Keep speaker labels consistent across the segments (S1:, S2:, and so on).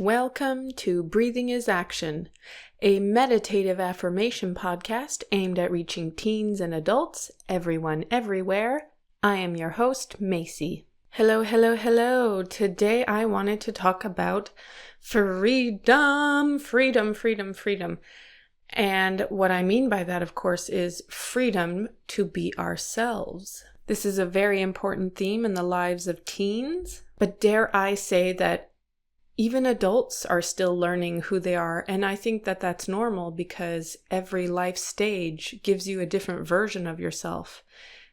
S1: Welcome to Breathing is Action, a meditative affirmation podcast aimed at reaching teens and adults, everyone, everywhere. I am your host, Macy. Hello. Today I wanted to talk about freedom. And what I mean by that, of course, is freedom to be ourselves. This is a very important theme in the lives of teens, but dare I say that even adults are still learning who they are, and I think that that's normal because every life stage gives you a different version of yourself.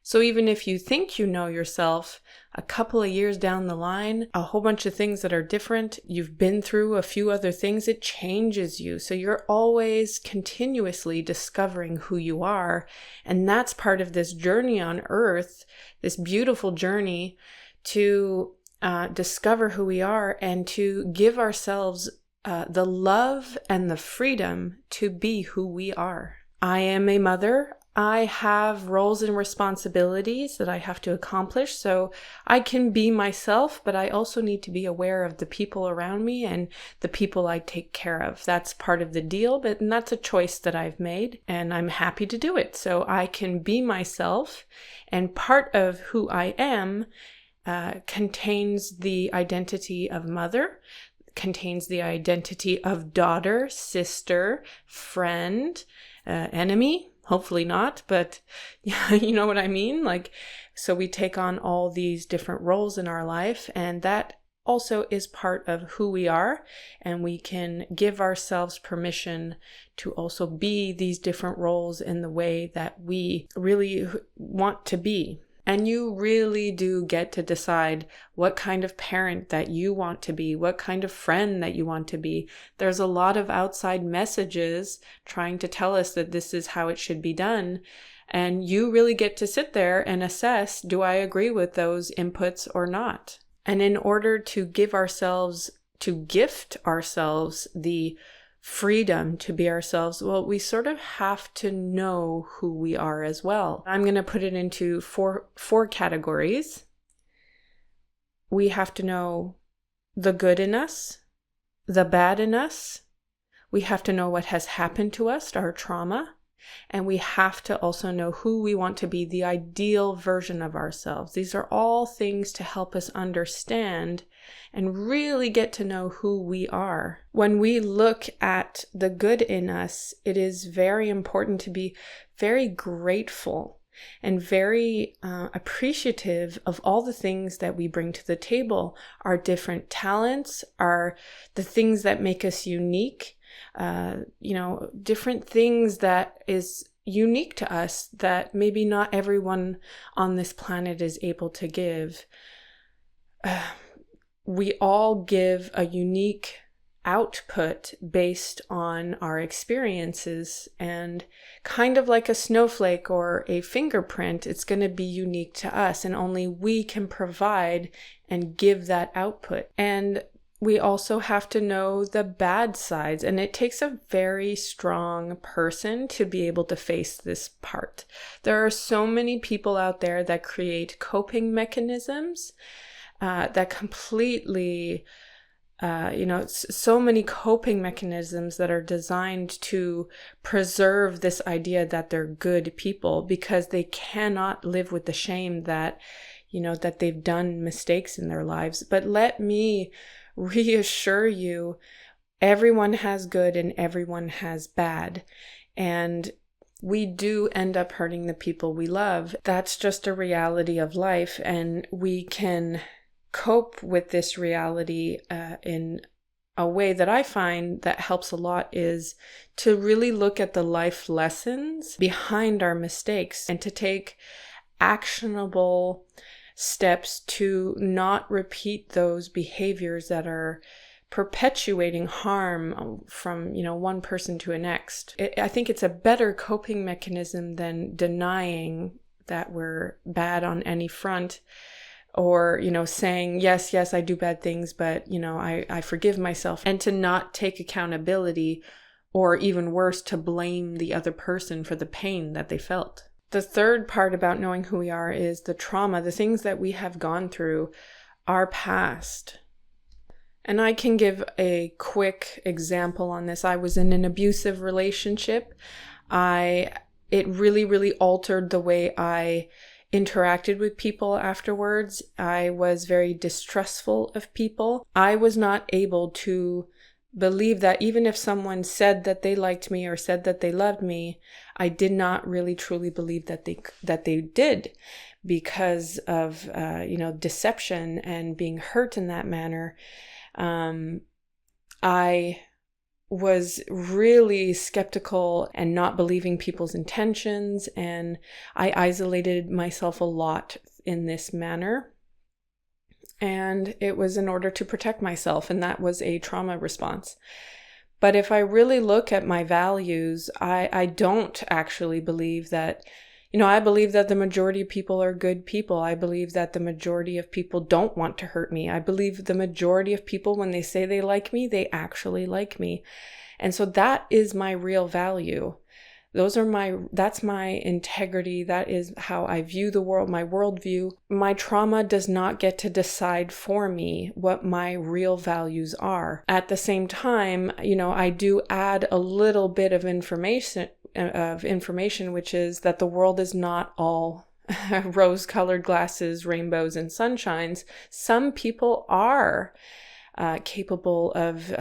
S1: So even if you think you know yourself, a couple of years down the line, a whole bunch of things that are different, you've been through a few other things, it changes you. So you're always continuously discovering who you are, and that's part of this journey on earth, this beautiful journey to discover who we are and to give ourselves the love and the freedom to be who we are. I am a mother. I have roles and responsibilities that I have to accomplish, so I can be myself, but I also need to be aware of the people around me and the people I take care of. That's part of the deal, and that's a choice that I've made, and I'm happy to do it. So I can be myself, and part of who I am contains the identity of mother, contains the identity of daughter, sister, friend, enemy. Hopefully not, but you know what I mean? So we take on all these different roles in our life, and that also is part of who we are, and we can give ourselves permission to also be these different roles in the way that we really want to be. And you really do get to decide what kind of parent that you want to be, what kind of friend that you want to be. There's a lot of outside messages trying to tell us that this is how it should be done. And you really get to sit there and assess, do I agree with those inputs or not? And in order to gift ourselves the freedom to be ourselves, well, we sort of have to know who we are as well. I'm going to put it into four categories. We have to know the good in us, the bad in us. We have to know what has happened to us, our trauma. And we have to also know who we want to be, the ideal version of ourselves. These are all things to help us understand and really get to know who we are. When we look at the good in us, it is very important to be very grateful and very appreciative of all the things that we bring to the table. Our different talents are the things that make us unique. Different things that is unique to us that maybe not everyone on this planet is able to give. We all give a unique output based on our experiences, and kind of like a snowflake or a fingerprint, it's going to be unique to us, and only we can provide and give that output. And we also have to know the bad sides, and it takes a very strong person to be able to face this part. There are so many people out there that create coping mechanisms that completely, so many coping mechanisms that are designed to preserve this idea that they're good people because they cannot live with the shame that, that they've done mistakes in their lives. But let me reassure you, everyone has good and everyone has bad. And we do end up hurting the people we love. That's just a reality of life. And we can cope with this reality in a way that I find that helps a lot is to really look at the life lessons behind our mistakes and to take actionable steps to not repeat those behaviors that are perpetuating harm from, one person to the next. I think it's a better coping mechanism than denying that we're bad on any front, or, saying, yes, I do bad things, but, I forgive myself, and to not take accountability, or even worse, to blame the other person for the pain that they felt. The third part about knowing who we are is the trauma, the things that we have gone through, our past. And I can give a quick example on this. I was in an abusive relationship. It really, really altered the way I interacted with people afterwards. I was very distrustful of people. I was not able to believe that even if someone said that they liked me or said that they loved me, I did not really truly believe that they did, because of deception and being hurt in that manner. I was really skeptical and not believing people's intentions, and I isolated myself a lot in this manner. And it was in order to protect myself, and that was a trauma response. But if I really look at my values, I don't actually believe that, I believe that the majority of people are good people. I believe that the majority of people don't want to hurt me. I believe the majority of people, when they say they like me, they actually like me. And so that is my real value. That's my integrity. That is how I view the world, my worldview. My trauma does not get to decide for me what my real values are. At the same time, I do add a little bit of information, which is that the world is not all rose-colored glasses, rainbows, and sunshines. Some people are capable of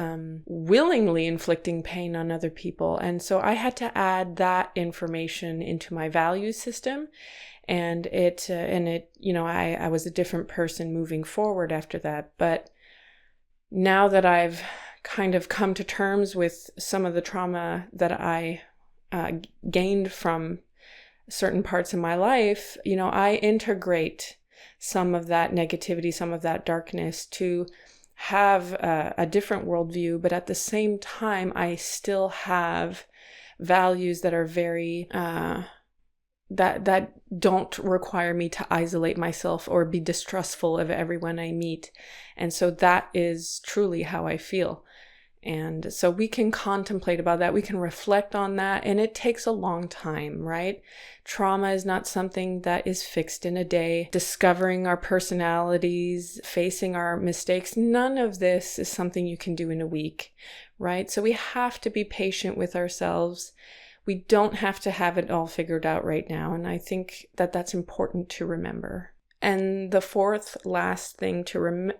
S1: willingly inflicting pain on other people. And so I had to add that information into my value system. And I was a different person moving forward after that. But now that I've kind of come to terms with some of the trauma that I gained from certain parts of my life, I integrate some of that negativity, some of that darkness to have a different worldview, but at the same time, I still have values that are very, that don't require me to isolate myself or be distrustful of everyone I meet. And so that is truly how I feel. And so we can contemplate about that. We can reflect on that. And it takes a long time, right? Trauma is not something that is fixed in a day. Discovering our personalities, facing our mistakes, none of this is something you can do in a week, right? So we have to be patient with ourselves. We don't have to have it all figured out right now. And I think that that's important to remember. And the fourth last thing to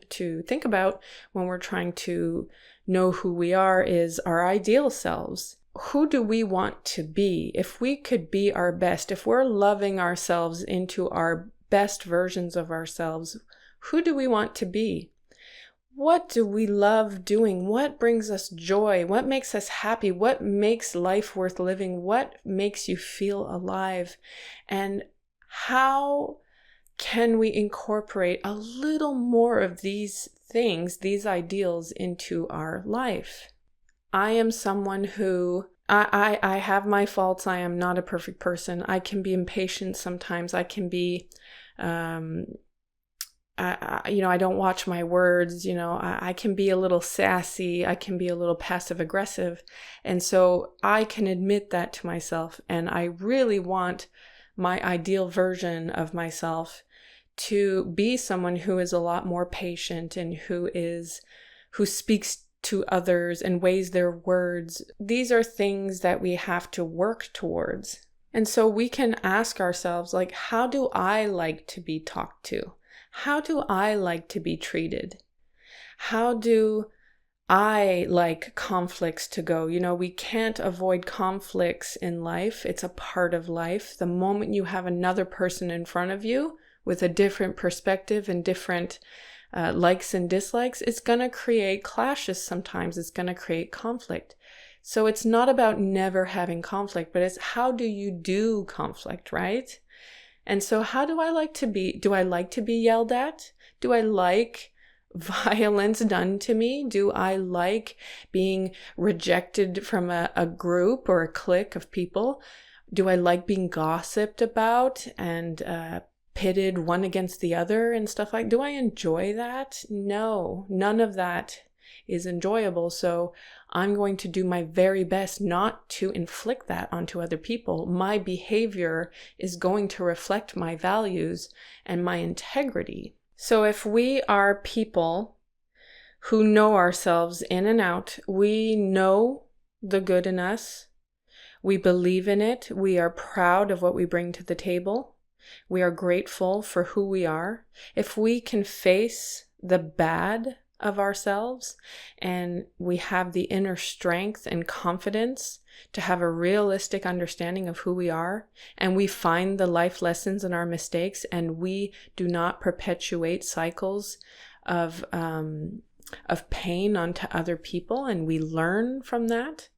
S1: think about when we're trying to know who we are is our ideal selves. Who do we want to be? If we could be our best, if we're loving ourselves into our best versions of ourselves, who do we want to be? What do we love doing? What brings us joy? What makes us happy? What makes life worth living? What makes you feel alive? And how can we incorporate a little more of these things, these ideals, into our life? I am someone who, I have my faults. I am not a perfect person. I can be impatient sometimes. I can be, I don't watch my words. I can be a little sassy. I can be a little passive aggressive. And so I can admit that to myself. And I really want my ideal version of myself to be someone who is a lot more patient and who speaks to others and weighs their words. These are things that we have to work towards. And so we can ask ourselves, how do I like to be talked to? How do I like to be treated? How do I like conflicts to go? We can't avoid conflicts in life. It's a part of life. The moment you have another person in front of you with a different perspective and different likes and dislikes, it's going to create clashes sometimes. It's going to create conflict. So it's not about never having conflict, but it's how do you do conflict, right? And so how do I like to be? Do I like to be yelled at? Do I like violence done to me? Do I like being rejected from a group or a clique of people? Do I like being gossiped about and pitted one against the other and stuff like? Do I enjoy that? No, none of that is enjoyable. So I'm going to do my very best not to inflict that onto other people. My behavior is going to reflect my values and my integrity. So if we are people who know ourselves in and out. We know the good in us. We believe in it. We are proud of what we bring to the table. We are grateful for who we are. If we can face the bad of ourselves and we have the inner strength and confidence to have a realistic understanding of who we are, and we find the life lessons in our mistakes, and we do not perpetuate cycles of pain onto other people, and we learn from that.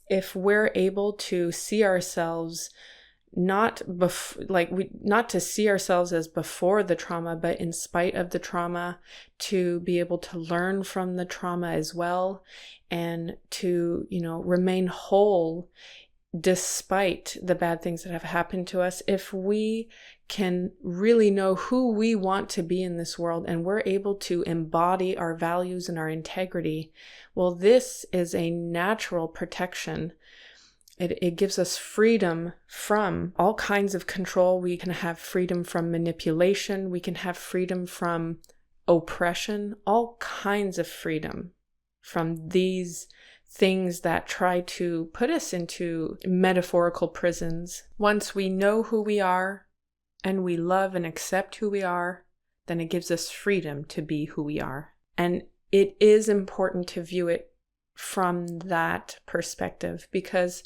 S1: If we're able to see ourselves not to see ourselves as before the trauma, but in spite of the trauma, to be able to learn from the trauma as well, and to, remain whole despite the bad things that have happened to us. If we can really know who we want to be in this world, and we're able to embody our values and our integrity, well, this is a natural protection. It gives us freedom from all kinds of control. We can have freedom from manipulation. We can have freedom from oppression, all kinds of freedom from these things that try to put us into metaphorical prisons. Once we know who we are and we love and accept who we are, then it gives us freedom to be who we are. And it is important to view it from that perspective, because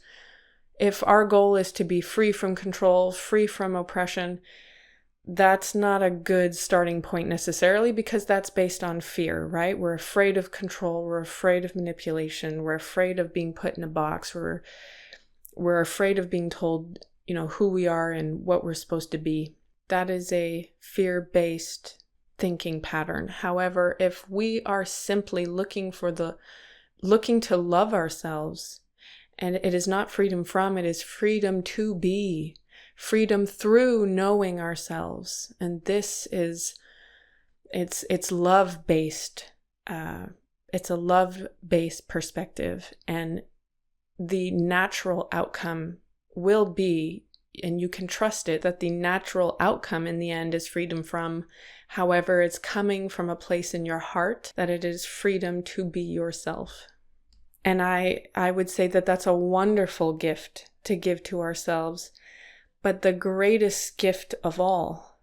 S1: if our goal is to be free from control, free from oppression, that's not a good starting point necessarily, because that's based on fear, right? We're afraid of control, we're afraid of manipulation, we're afraid of being put in a box, we're afraid of being told, who we are and what we're supposed to be. That is a fear-based thinking pattern. However, if we are simply looking to love ourselves, and it is not freedom from, it is freedom to be, freedom through knowing ourselves. And this is, it's love-based. It's a love-based perspective, and the natural outcome will be, and you can trust it, that the natural outcome in the end is freedom from. However, it's coming from a place in your heart that it is freedom to be yourself. And I would say that that's a wonderful gift to give to ourselves. But the greatest gift of all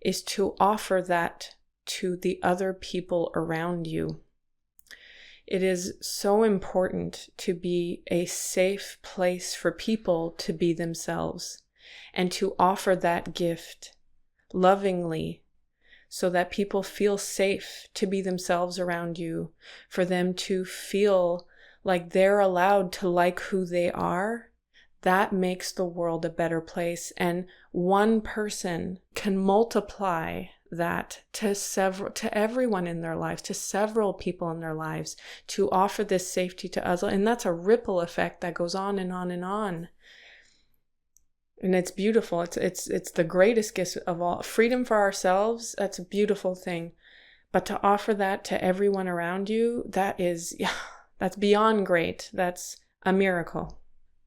S1: is to offer that to the other people around you. It is so important to be a safe place for people to be themselves, and to offer that gift lovingly, so that people feel safe to be themselves around you, for them to feel like they're allowed to like who they are. That makes the world a better place. And one person can multiply that to everyone in their lives, to several people in their lives, to offer this safety to others. And that's a ripple effect that goes on and on and on. And it's beautiful. It's the greatest gift of all. Freedom for ourselves, that's a beautiful thing. But to offer that to everyone around you, that's beyond great. That's a miracle.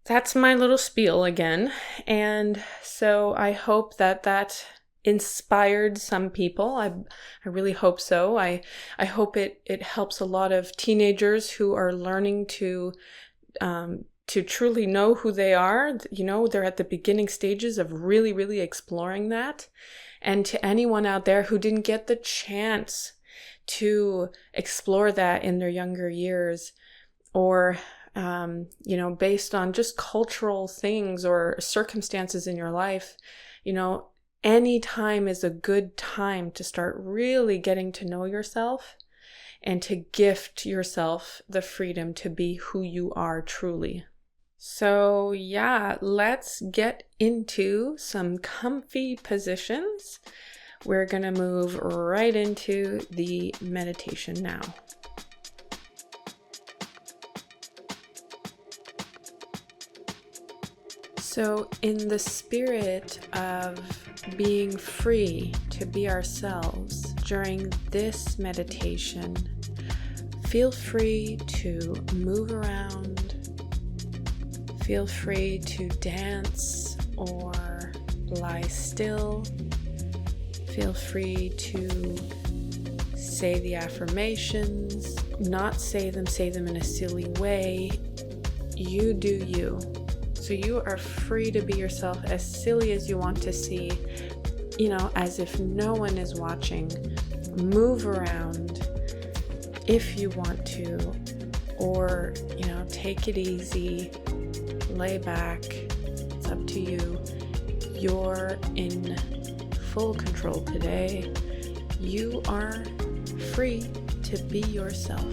S1: That's my little spiel again. And so I hope that inspired some people. I really hope so. I hope it helps a lot of teenagers who are learning to truly know who they are. They're at the beginning stages of really, really exploring that. And to anyone out there who didn't get the chance to explore that in their younger years, or, based on just cultural things or circumstances in your life, any time is a good time to start really getting to know yourself and to gift yourself the freedom to be who you are truly. So yeah, let's get into some comfy positions. We're going to move right into the meditation now. So in the spirit of being free to be ourselves, during this meditation, feel free to move around. Feel free to dance or lie still. Feel free to say the affirmations, not say them in a silly way. You do you. So you are free to be yourself, as silly as you want to see, as if no one is watching. Move around if you want to, or, take it easy, lay back. It's up to you. You're in full control today. You are free to be yourself.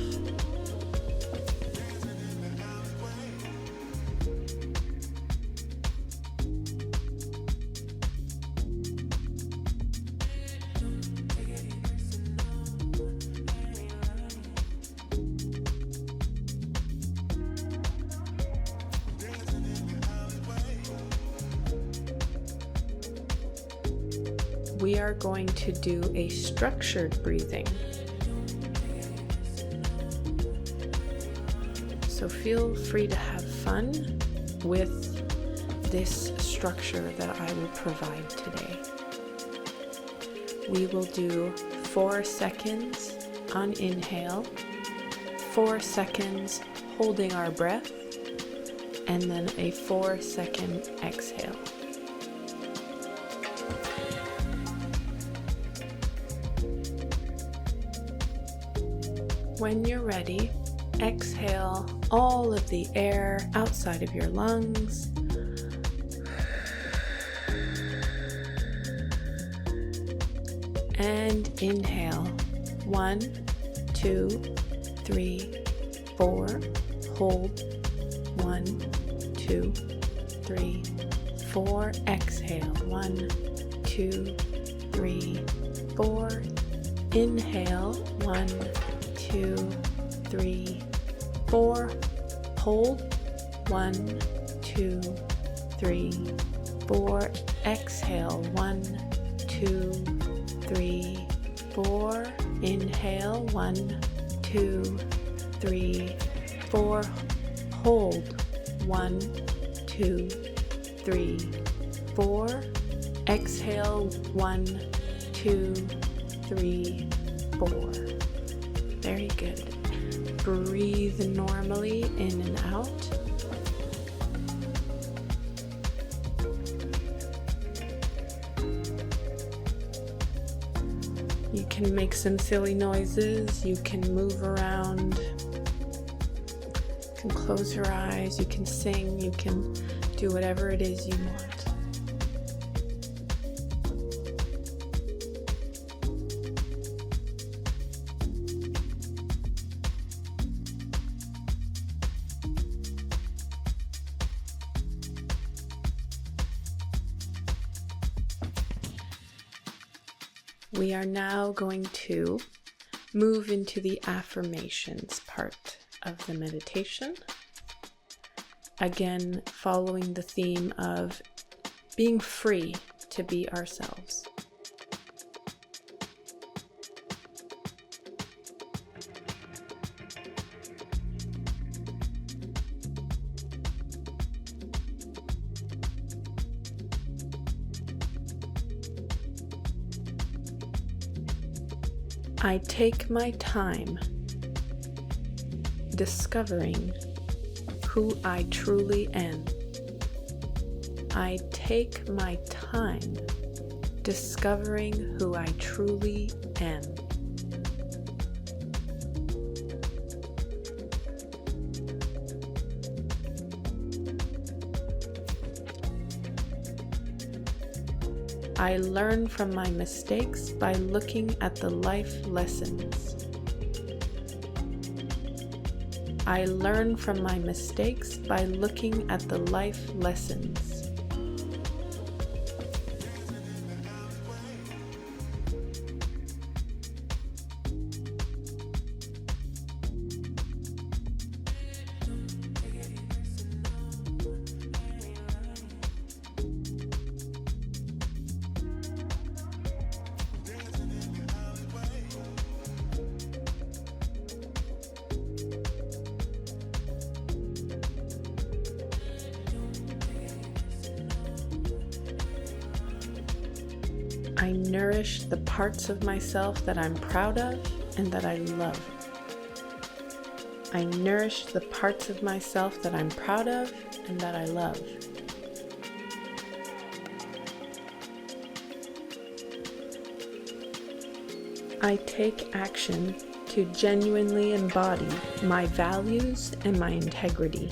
S1: We are going to do a structured breathing. So feel free to have fun with this structure that I will provide today. We will do 4 seconds on inhale, 4 seconds holding our breath, and then a 4-second exhale. When you're ready, exhale all of the air outside of your lungs. And inhale. 1, 2, 3, 4. Hold. 1, 2, 3, 4. Exhale. 1, 2, 3, 4. Inhale. 1, 2, 3, 4. Hold. 1, 2, 3, 4. Exhale. 1, 2, 3, 4. Inhale. 1, 2, 3, 4. Hold. 1, 2, 3, 4. Exhale. 1, 2, 3, 4. Very good. Breathe normally in and out. You can make some silly noises. You can move around. You can close your eyes. You can sing. You can do whatever it is you want. We are now going to move into the affirmations part of the meditation. Again, following the theme of being free to be ourselves. I take my time discovering who I truly am. I take my time discovering who I truly am. I learn from my mistakes by looking at the life lessons. I learn from my mistakes by looking at the life lessons. I nourish the parts of myself that I'm proud of and that I love. I nourish the parts of myself that I'm proud of and that I love. I take action to genuinely embody my values and my integrity.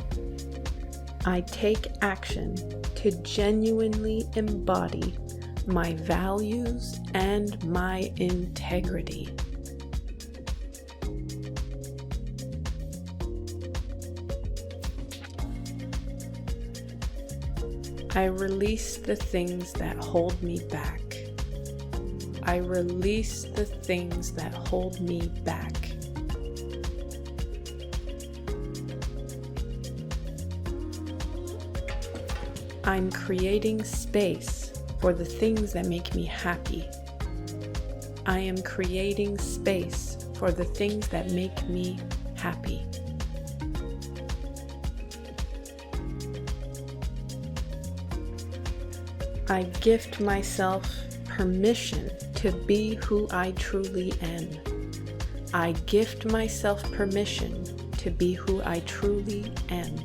S1: I take action to genuinely embody my values and my integrity. I release the things that hold me back. I release the things that hold me back. I'm creating space for the things that make me happy. I am creating space for the things that make me happy. I gift myself permission to be who I truly am. I gift myself permission to be who I truly am.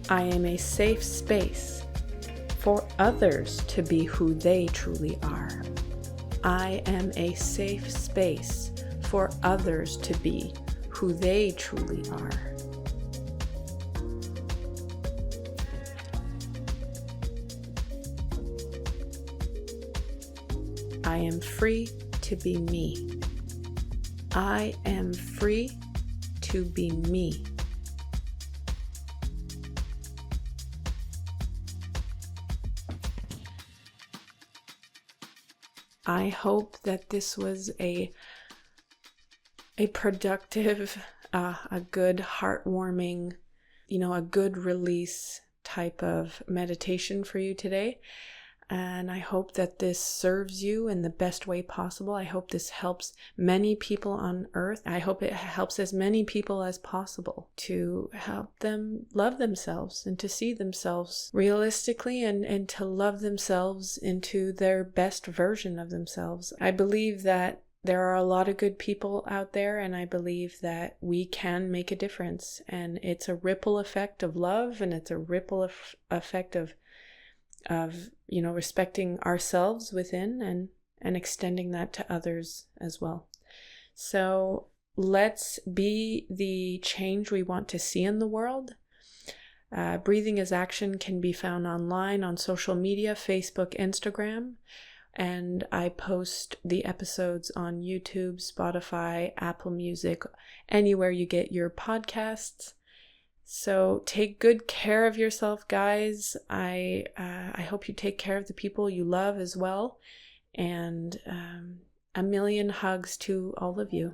S1: I am a safe space for others to be who they truly are. I am a safe space for others to be who they truly are. I am free to be me. I am free to be me. I hope that this was a productive, a good, heartwarming, a good release type of meditation for you today. And I hope that this serves you in the best way possible. I hope this helps many people on earth. I hope it helps as many people as possible to help them love themselves and to see themselves realistically and to love themselves into their best version of themselves. I believe that there are a lot of good people out there, and I believe that we can make a difference. And it's a ripple effect of love, and it's a ripple effect of respecting ourselves within and extending that to others as well. So let's be the change we want to see in the world. Breathing is Action can be found online on social media, Facebook, Instagram, and I post the episodes on YouTube, Spotify, Apple Music, anywhere you get your podcasts. So take good care of yourself, guys. I hope you take care of the people you love as well. And a million hugs to all of you.